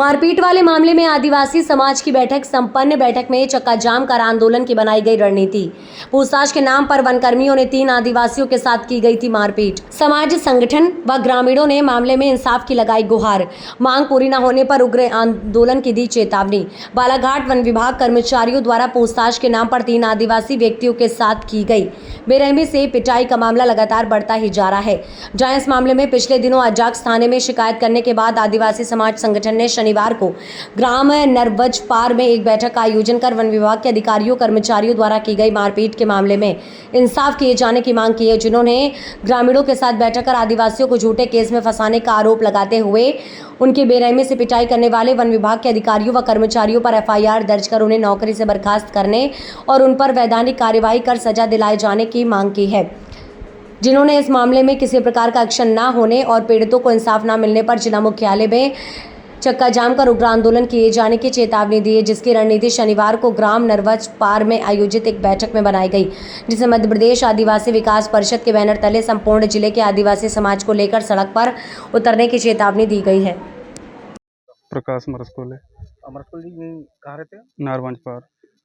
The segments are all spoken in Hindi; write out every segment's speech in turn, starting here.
मारपीट वाले मामले में आदिवासी समाज की बैठक संपन्न। बैठक में चक्का जाम कर आंदोलन की बनाई गई रणनीति। पूछताछ के नाम पर वनकर्मियों ने 3 आदिवासियों के साथ की गई थी मारपीट। समाज संगठन व ग्रामीणों ने मामले में इंसाफ की लगाई गुहार। मांग पूरी न होने पर उग्र आंदोलन की दी चेतावनी। बालाघाट वन विभाग कर्मचारियों द्वारा पूछताछ के नाम पर 3 आदिवासी व्यक्तियों के साथ की गई बेरहमी से पिटाई का मामला लगातार बढ़ता ही जा रहा है। जहां इस मामले में पिछले दिनों अजाक्स थाने में शिकायत करने के बाद आदिवासी समाज संगठन ने शनिवार को ग्राम नरवजपार में एक बैठक का आयोजन कर वन विभाग के अधिकारियों कर्मचारियों द्वारा की गई मारपीट के मामले में इंसाफ किए जाने की मांग की है। जिन्होंने ग्रामीणों के साथ बैठक कर आदिवासियों को झूठे केस में फंसाने का आरोप लगाते हुए उनकी बेरहमी से पिटाई करने वाले वन विभाग के अधिकारियों व कर्मचारियों पर एफआईआर दर्ज कर उन्हें नौकरी से बर्खास्त करने और उन पर वैधानिक कार्यवाही कर सजा दिलाए जाने की मांग की है। जिन्होंने इस मामले में किसी प्रकार का एक्शन न होने और पीड़ितों को इंसाफ न मिलने पर जिला मुख्यालय में चक्का जाम कर उग्र आंदोलन किए जाने की चेतावनी दी है, जिसकी रणनीति शनिवार को ग्राम नरवजपार में आयोजित एक बैठक में बनाई गई, जिसे मध्य प्रदेश आदिवासी विकास परिषद के बैनर तले संपूर्ण जिले के आदिवासी समाज को लेकर सड़क पर उतरने की चेतावनी दी गई है। प्रकाश मरस्कोले। अमरकुल जी कहाँ रहते हैं? नारवंजपार।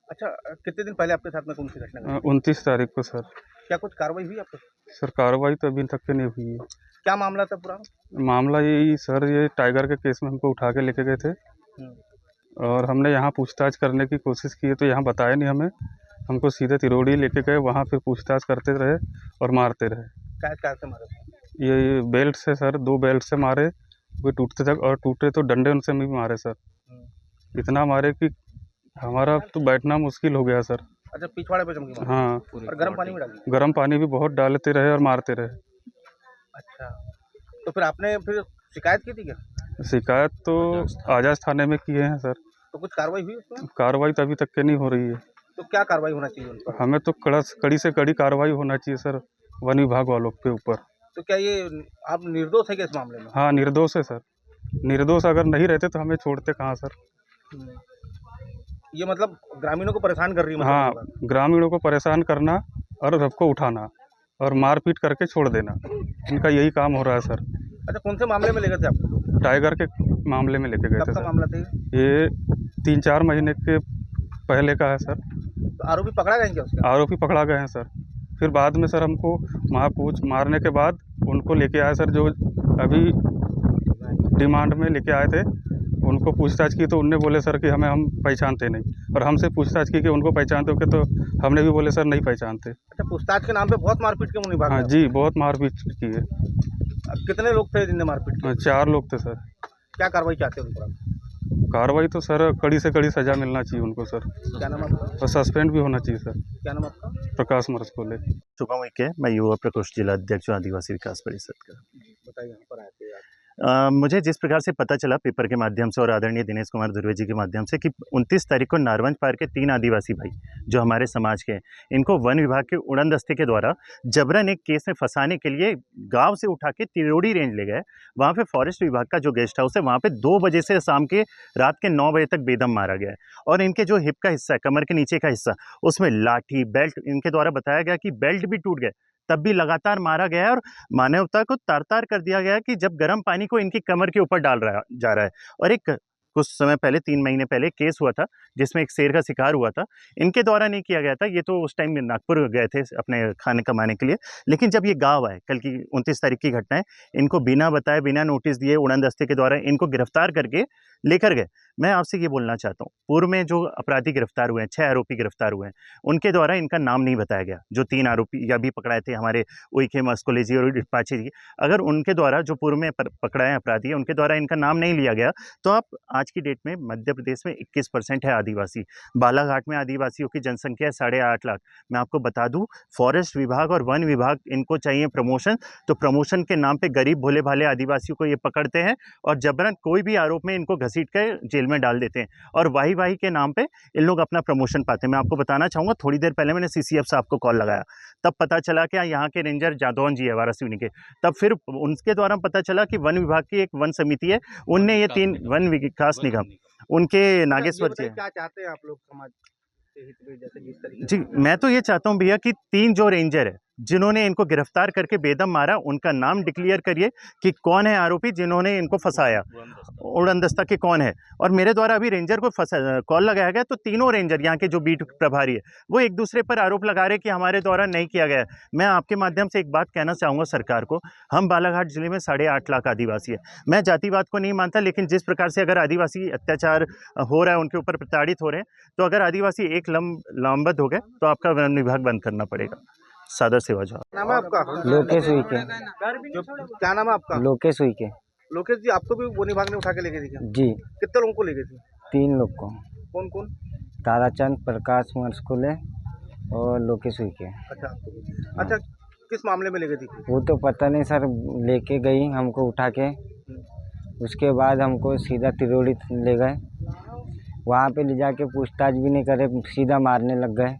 अच्छा, कितने दिन पहले आपके साथ में कौन सी घटना घटी? 29 तारीख को सर। क्या कुछ कार्रवाई हुई आपको? सर कार्रवाई तो अभी तक के नहीं हुई है। क्या मामला था पूरा? मामला यही सर, ये टाइगर के केस में हमको उठा के लेके गए थे और हमने यहाँ पूछताछ करने की कोशिश की तो यहाँ बताया नहीं हमें। हमको सीधे तिरोड़ी लेके गए, वहाँ फिर पूछताछ करते रहे और मारते रहे। क्या से मारे थे? ये बेल्ट से सर, 2 बेल्ट से मारे, वो टूटते तक, और टूटे तो डंडे उनसे भी मारे सर। इतना मारे कि हमारा तो बैठना मुश्किल हो गया सर। अच्छा, पिछवाड़े पे चमकी मारी? हाँ। और गर्म पानी में डाली? गर्म पानी भी बहुत डालते रहे और मारते रहे। अच्छा, तो फिर आपने शिकायत की थी क्या? शिकायत तो आजाज थाने में किए हैं सर। तो कुछ कार्रवाई हुई उसमें? कार्रवाई तो अभी तक के नहीं हो रही है। तो क्या कार्रवाई होना चाहिए उन पर? हमें तो कड़ी से कड़ी कार्रवाई होना चाहिए सर, वन विभाग वालों के ऊपर। तो क्या ये आप निर्दोष है क्या इस मामले में? हाँ, निर्दोष है सर। निर्दोष अगर नहीं रहते तो हमें छोड़ते कहाँ सर। ये मतलब ग्रामीणों को परेशान कर रही है? हाँ, ग्रामीणों को परेशान करना और सबको उठाना और मारपीट करके छोड़ देना, इनका यही काम हो रहा है सर। अच्छा, कौन से मामले में लेकर थे आपको? टाइगर के मामले में लेके गए थे कब का सर। मामला था ये 3-4 महीने के पहले का है सर। तो आरोपी पकड़ा गया क्या उसका? आरोपी पकड़ा गए हैं सर। फिर बाद में सर हमको मारने के बाद उनको लेके आए सर, जो अभी डिमांड में लेके आए थे, उनको पूछताछ की तो उनने बोले सर कि हम पहचानते नहीं, और हमसे पूछताछ की कि उनको पहचानते हो, तो हमने भी बोले सर नहीं पहचानते। अच्छा, पूछताछ के नाम पे बहुत मारपीट के मुनि भाग? हाँ जी, बहुत मारपीट की है। कितने लोग थे जिनने मारपीट की? 4 लोग थे सर। क्या कार्रवाई चाहते हैं उन पर? कार्रवाई तो सर कड़ी से कड़ी सजा मिलना चाहिए उनको सर। क्या नाम आपका? और सस्पेंड भी होना चाहिए सर। क्या नाम आपका? प्रकाश मरस्कोले। शुभम है, मैं युवा प्रकोष्ठ जिला अध्यक्ष हूं आदिवासी विकास परिषद का। बताइए, यहाँ पर आए थे आप? मुझे जिस प्रकार से पता चला पेपर के माध्यम से और आदरणीय दिनेश कुमार धुर्वे जी के माध्यम से कि 29 तारीख को नारवंजपार के 3 आदिवासी भाई जो हमारे समाज के हैं, इनको वन विभाग के उड़न दस्ते के द्वारा जबरन एक केस में फंसाने के लिए गांव से उठा के तिरोड़ी रेंज ले गए। वहाँ पे फॉरेस्ट विभाग का जो गेस्ट हाउस है, वहाँ पे 2 बजे से शाम के रात के 9 बजे तक बेदम मारा गया है। और इनके जो हिप का हिस्सा है, कमर के नीचे का हिस्सा, उसमें लाठी, बेल्ट, इनके द्वारा बताया गया कि बेल्ट भी टूट गए, तब भी लगातार मारा गया है। और मानवता को तार-तार कर दिया गया है कि जब गर्म पानी को इनकी कमर के ऊपर डाल रहा जा रहा है। और एक कुछ समय पहले, 3 महीने पहले केस हुआ था जिसमें एक शेर का शिकार हुआ था। इनके द्वारा नहीं किया गया था, ये तो उस टाइम नागपुर गए थे अपने खाने कमाने के लिए। लेकिन जब ये गाँव आए, कल की 29 तारीख की घटना है, इनको बिना बताए, बिना नोटिस दिए उड़न दस्ते के द्वारा इनको गिरफ्तार करके लेकर गए। मैं आपसे ये बोलना चाहता हूँ, पूर्व में जो अपराधी गिरफ्तार हुए हैं, 6 आरोपी गिरफ्तार हुए हैं, उनके द्वारा इनका नाम नहीं बताया गया। जो 3 आरोपी अभी पकड़ाए थे हमारे उइके मस्कोले जी और पाचे जी, अगर उनके द्वारा जो पूर्व में पकड़ाए अपराधी है, उनके द्वारा इनका नाम नहीं लिया गया, तो आप आज की डेट में मध्य प्रदेश में 21% है आदिवासी। बालाघाट में आदिवासियों की जनसंख्या है 8.5 लाख। मैं आपको बता दूं, फॉरेस्ट विभाग और वन विभाग, इनको चाहिए प्रमोशन, तो प्रमोशन के नाम पे गरीब भोले भाले आदिवासियों को ये पकड़ते हैं और जबरन कोई भी आरोप में इनको घसीट कर जेल में डाल देते हैं, और वाही के नाम पे इन लोग अपना प्रमोशन पाते हैं। मैं आपको बताना चाहूँगा, थोड़ी देर पहले मैंने सीसीएफ साहब को कॉल लगाया, तब पता चला कि यहाँ के रेंजर जादौन जी है वारासिवनी के, तब फिर उनके द्वारा पता चला कि वन विभाग की एक वन समिति है, उनने ये 3 वन विकास निगम, उनके नागेश्वर जी। क्या चाहते हैं आप लोग समाज के हित में, जैसे जिस तरीके? जी, मैं तो ये चाहता हूँ भैया कि 3 जो रेंजर है, जिन्होंने इनको गिरफ्तार करके बेदम मारा, उनका नाम डिक्लेयर करिए कि कौन है आरोपी जिन्होंने इनको फंसाया, उड़नदस्ता के कौन है। और मेरे द्वारा अभी रेंजर को कॉल लगाया गया, तो तीनों रेंजर यहाँ के जो बीट प्रभारी है वो एक दूसरे पर आरोप लगा रहे कि हमारे द्वारा नहीं किया गया। मैं आपके माध्यम से एक बात कहना चाहूँगा सरकार को, हम बालाघाट जिले में 8.5 लाख आदिवासी है। मैं जातिवाद को नहीं मानता, लेकिन जिस प्रकार से अगर आदिवासी अत्याचार हो रहा है, उनके ऊपर प्रताड़ित हो रहे हैं, तो अगर आदिवासी एक लामबद्ध हो गए तो आपका वन विभाग बंद करना पड़ेगा। सादर सेवा जवाब। नाम है आपका? लोकेश उइके। क्या नाम है आपका? लोकेश उइके। लोकेश जी, आपको भी वन विभाग ने उठा के लेके दी क्या? जी, कितने लोगों को लेके थी? 3 लोग को, कौन कौन? ताराचंद, प्रकाश मरस्कुले और लोकेश उइके। अच्छा, किस मामले में लेके थी? वो तो पता नहीं सर, लेके गई हमको उठा के, उसके बाद हमको सीधा तिरोड़ी ले गए। वहाँ पे ले जाके पूछताछ भी नहीं करे, सीधा मारने लग गए।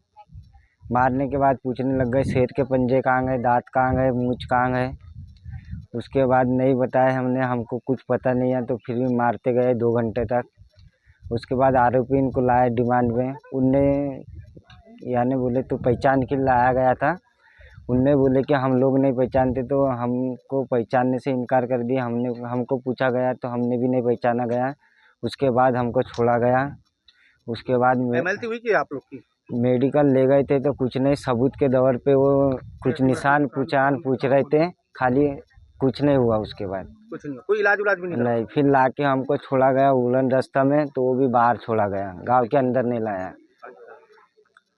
मारने के बाद पूछने लग गए शेर के पंजे कहाँ गए, दांत कहाँ गए, मूंछ कहाँ गए। उसके बाद नहीं बताया हमने, हमको कुछ पता नहीं है, तो फिर भी मारते गए 2 घंटे तक। उसके बाद आरोपी इनको लाए डिमांड में, उनने यानी बोले तो पहचान के लाया गया था। उनने बोले कि हम लोग नहीं पहचानते, तो हमको पहचानने से इनकार कर दिया। हमको पूछा गया तो हमने भी नहीं पहचाना गया। उसके बाद हमको छोड़ा गया। उसके बाद एमएलसी हुई कि आप लोग की? मेडिकल ले गए थे तो कुछ नहीं, सबूत के दौर पे वो कुछ निशान पहचान पूछ रहे थे, खाली कुछ नहीं हुआ। उसके बाद कुछ नहीं, कोई इलाज भी नहीं? नहीं, फिर लाके हमको छोड़ा गया उड़न रास्ता में, तो वो भी बाहर छोड़ा गया, गांव के अंदर नहीं लाया।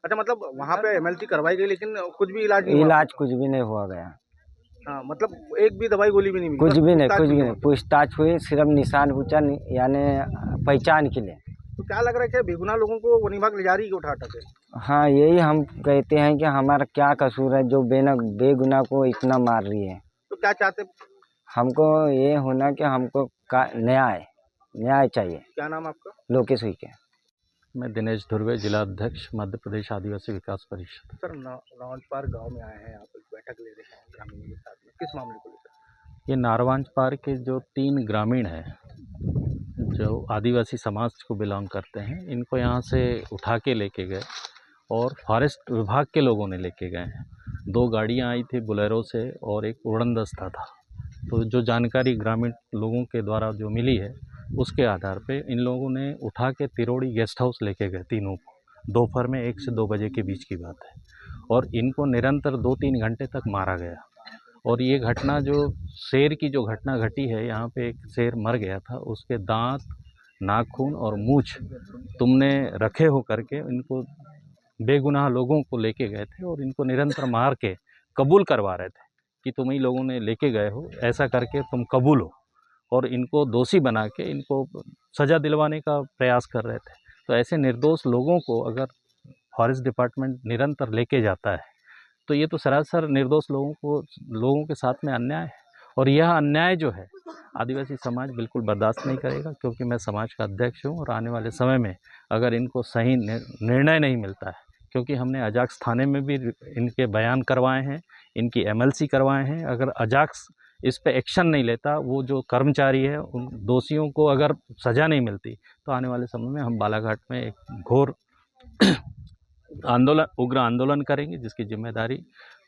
अच्छा, मतलब वहाँ पे एमएलसी करवाई गई लेकिन कुछ भी इलाज नहीं हुआ? इलाज कुछ भी नहीं हुआ गया। हाँ, मतलब एक भी दवाई गोली भी नहीं मिली? कुछ भी नहीं, पूछताछ कुछ भी हुआ? नहीं, पूछताछ हुई, सिर्फ निशान पूछा, यानी पहचान के लिए। तो क्या लग रहा है कि बेगुनाह लोगों को वन विभाग ले जा रही है उठा के? हाँ, यही हम कहते हैं कि हमारा क्या कसूर है जो बेगुनाह को इतना मार रही है। तो क्या चाहते? हमको ये होना कि हमको न्याय चाहिए। क्या नाम आपका? लोकेश उइके। मैं दिनेश धुर्वे, जिला अध्यक्ष मध्य प्रदेश आदिवासी विकास परिषद। सर, नारवांजपार गांव में आए हैं, आप एक बैठक ले रहे हैं ग्रामीणों के साथ में, किस मामले को लेकर? ये नारवांजपार के जो 3 ग्रामीण हैं जो आदिवासी समाज को बिलोंग करते हैं, इनको यहाँ से उठा के लेके गए और फॉरेस्ट विभाग के लोगों ने लेके गए हैं। 2 गाड़ियाँ आई थी बोलेरो से और एक उड़नदस्ता था। तो जो जानकारी ग्रामीण लोगों के द्वारा जो मिली है, उसके आधार पे इन लोगों ने उठा के तिरोड़ी गेस्ट हाउस लेके गए तीनों को। दोपहर में 1 से 2 बजे के बीच की बात है, और इनको निरंतर 2-3 घंटे तक मारा गया। और ये घटना जो शेर की जो घटना घटी है, यहाँ पे एक शेर मर गया था, उसके दांत, नाखून और मूंछ तुमने रखे हो करके इनको बेगुनाह लोगों को लेके गए थे और इनको निरंतर मार के कबूल करवा रहे थे कि तुम ही लोगों ने लेके गए हो, ऐसा करके तुम कबूल हो। और इनको दोषी बना के इनको सज़ा दिलवाने का प्रयास कर रहे थे। तो ऐसे निर्दोष लोगों को अगर फॉरेस्ट डिपार्टमेंट निरंतर लेके जाता है, तो ये तो सरासर निर्दोष लोगों के साथ में अन्याय है। और यह अन्याय जो है आदिवासी समाज बिल्कुल बर्दाश्त नहीं करेगा, क्योंकि मैं समाज का अध्यक्ष हूँ। और आने वाले समय में अगर इनको सही निर्णय नहीं मिलता है, क्योंकि हमने अजाक्स थाने में भी इनके बयान करवाए हैं, इनकी एमएलसी करवाए हैं, अगर अजाक्स इस पे एक्शन नहीं लेता, वो जो कर्मचारी है उन दोषियों को अगर सज़ा नहीं मिलती, तो आने वाले समय में हम बालाघाट में एक घोर उग्र आंदोलन करेंगे, जिसकी जिम्मेदारी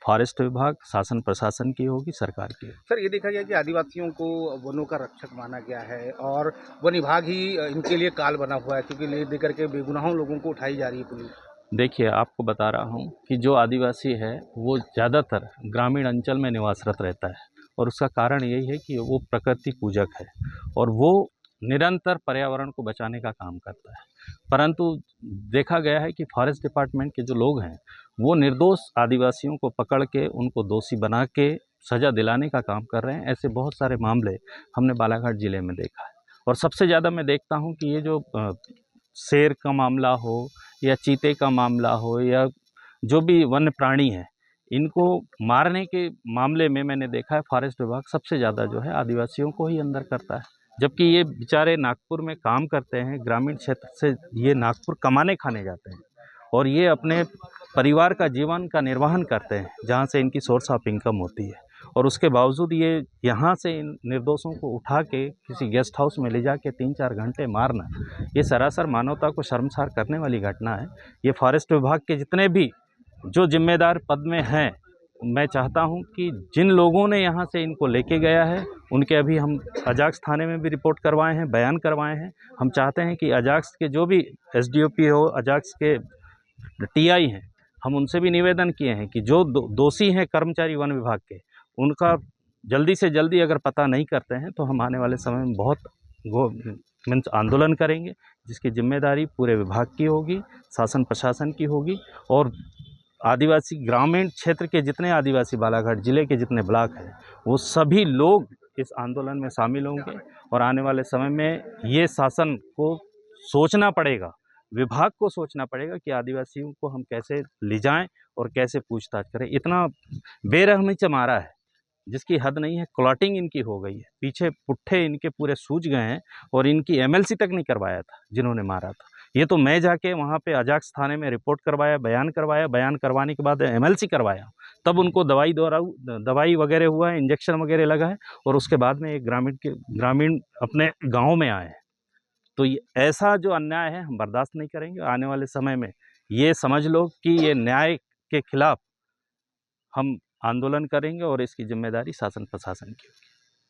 फॉरेस्ट विभाग, शासन प्रशासन की होगी, सरकार की। सर, ये देखा गया कि आदिवासियों को वनों का रक्षक माना गया है और वन विभाग ही इनके लिए काल बना हुआ है, क्योंकि ले देकर के बेगुनाहों लोगों को उठाई जा रही है पुलिस। देखिए, आपको बता रहा हूँ कि जो आदिवासी है वो ज़्यादातर ग्रामीण अंचल में निवासरत रहता है, और उसका कारण यही है कि वो प्रकृति पूजक है और वो निरंतर पर्यावरण को बचाने का काम करता है। परंतु देखा गया है कि फॉरेस्ट डिपार्टमेंट के जो लोग हैं, वो निर्दोष आदिवासियों को पकड़ के उनको दोषी बना के सज़ा दिलाने का काम कर रहे हैं। ऐसे बहुत सारे मामले हमने बालाघाट ज़िले में देखा है। और सबसे ज़्यादा मैं देखता हूँ कि ये जो शेर का मामला हो या चीते का मामला हो या जो भी वन्य प्राणी है, इनको मारने के मामले में मैंने देखा है फॉरेस्ट विभाग सबसे ज़्यादा जो है आदिवासियों को ही अंदर करता है। जबकि ये बेचारे नागपुर में काम करते हैं, ग्रामीण क्षेत्र से ये नागपुर कमाने खाने जाते हैं और ये अपने परिवार का जीवन का निर्वहन करते हैं, जहाँ से इनकी सोर्स ऑफ इनकम होती है। और उसके बावजूद ये यहाँ से इन निर्दोषों को उठा के किसी गेस्ट हाउस में ले जाके 3-4 घंटे मारना, ये सरासर मानवता को शर्मसार करने वाली घटना है। ये फॉरेस्ट विभाग के जितने भी जो जिम्मेदार पद में हैं, मैं चाहता हूं कि जिन लोगों ने यहाँ से इनको लेके गया है उनके अभी हम अजाक्स थाने में भी रिपोर्ट करवाए हैं, बयान करवाए हैं। हम चाहते हैं कि अजाक्स के जो भी एसडीओपी हो, अजाक्स के टीआई हैं, हम उनसे भी निवेदन किए हैं कि जो दोषी हैं कर्मचारी वन विभाग के, उनका जल्दी से जल्दी अगर पता नहीं करते हैं तो हम आने वाले समय में बहुत मीन्स आंदोलन करेंगे, जिसकी जिम्मेदारी पूरे विभाग की होगी, शासन प्रशासन की होगी। और आदिवासी ग्रामीण क्षेत्र के जितने आदिवासी बालाघाट ज़िले के जितने ब्लॉक हैं, वो सभी लोग इस आंदोलन में शामिल होंगे। और आने वाले समय में ये शासन को सोचना पड़ेगा, विभाग को सोचना पड़ेगा कि आदिवासियों को हम कैसे ले जाएं और कैसे पूछताछ करें। इतना बेरहमी से मारा है जिसकी हद नहीं है, क्लॉटिंग इनकी हो गई है, पीछे पुट्ठे इनके पूरे सूज गए हैं और इनकी एमएलसी तक नहीं करवाया था जिन्होंने मारा था। ये तो मैं जाके वहाँ पे अजाक्स थाने में रिपोर्ट करवाया, बयान करवाने के बाद एमएलसी करवाया, तब उनको दवाई वगैरह हुआ है, इंजेक्शन वगैरह लगा है, और उसके बाद में एक ग्रामीण अपने गाँव में आए हैं। तो ये ऐसा जो अन्याय है हम बर्दाश्त नहीं करेंगे। आने वाले समय में ये समझ लो कि ये न्याय के खिलाफ हम आंदोलन करेंगे और इसकी जिम्मेदारी शासन प्रशासन की होगी।